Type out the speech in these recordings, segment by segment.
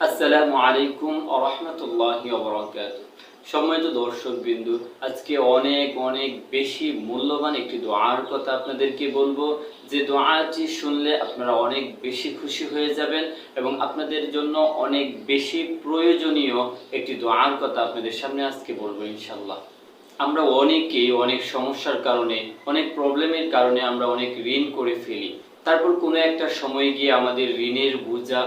আসসালামু আলাইকুম ওয়া রাহমাতুল্লাহি ওয়া বারাকাতুহু। সম্মানিত দর্শকবৃন্দু, আজকে অনেক অনেক বেশি মূল্যবান একটি দোয়ার কথা আপনাদেরকে বলবো, যে দোয়াটি শুনলে আপনারা অনেক বেশি খুশি হয়ে যাবেন এবং আপনাদের জন্য অনেক বেশি প্রয়োজনীয় একটি দোয়ার কথা আপনাদের সামনে আজকে বলবো ইনশাআল্লাহ। আমরা অনেকেই অনেক সমস্যার কারণে, অনেক প্রবলেমের কারণে আমরা অনেক ঋণ করে ফেলি। তারপর কোনো একটা সময় গিয়ে আমাদের ঋণের বোঝা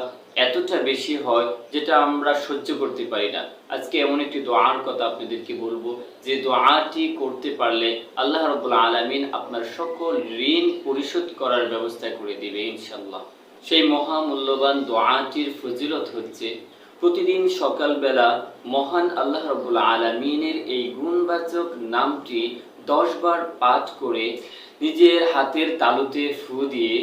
এতটা বেশি হয় যেটা আমরা সহ্য করতে পারি না। আজকে এমন একটি দোয়ার কথা আপনাদেরকে বলবো, যে দোয়াটি করতে পারলে আল্লাহ রাব্বুল আলামিন আপনার সকল ঋণ পরিশোধ করার ব্যবস্থা করে দিবে ইনশাআল্লাহ। সেই মহামূল্যবান দোয়াটির ফজিলত হচ্ছে, প্রতিদিন সকালবেলা মহান আল্লাহ রাব্বুল আলামিনের এই গুণবাচক নামটি 10 বার পাঠ করে নিজের হাতের তালুতে ফু দিয়ে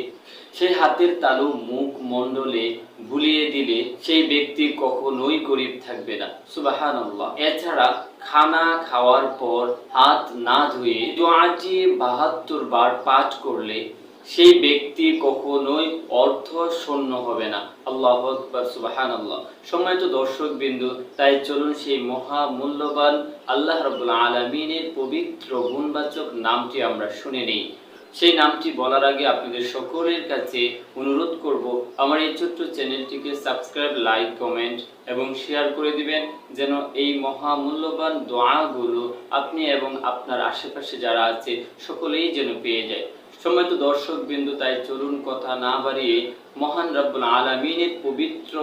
সেই হাতের তালু মুখ মণ্ডলে বুলিয়ে দিলে সেই ব্যক্তি কখনোই গরিব থাকবে না। সুবহানাল্লাহ। এছাড়া খানা খাওয়ার পর হাত না ধুয়ে দোয়াটি 72 বার পাঠ করলে সেই ব্যক্তি কখনোই অর্থ শূন্য হবে না। আল্লাহু আকবার, সুবহানাল্লাহ। সম্মানিত দর্শকবৃন্দু, তাই চলুন সেই মহা মূল্যবান আল্লাহ রাব্বুল আলামিনের পবিত্র গুণবাচক নামটি আমরা শুনে নেই। সেই নামটি বলার আগে আপনাদের সকলের কাছে অনুরোধ করব, আমার এই ছোট্ট চ্যানেলটিকে সাবস্ক্রাইব, লাইক, কমেন্ট এবং শেয়ার করে দিবেন, যেন এই মহামূল্যবান দোয়াগুলো আপনি এবং আপনার আশেপাশে যারা আছে সকলেই যেন পেয়ে যায়। সম্মানিত দর্শকবৃন্দু, তাই চলুন কথা না বাড়িয়ে মহান রব্বুল আলামিনের পবিত্র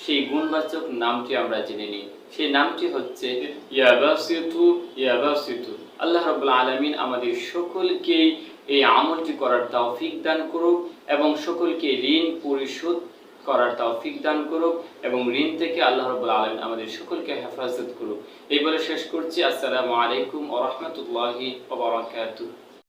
সেই গুণবাচক নামটি আমরা জেনে নিই। সেই নামটি হচ্ছে ইয়া বাসিতু ইয়া বাসিতু। আল্লাহ রাব্বুল আলামিন আমাদের সকলকেই এই আমলটি করার তৌফিক দান করুক এবং সকলকে ঋণ পরিশোধ করার তৌফিক দান করুক এবং ঋণ থেকে আল্লাহ রাব্বুল আলামিন আমাদের সকলকে হেফাজত করুক। এই বলে শেষ করছি। আসসালামু আলাইকুম ওয়া রাহমাতুল্লাহি ওয়া বারাকাতুহু।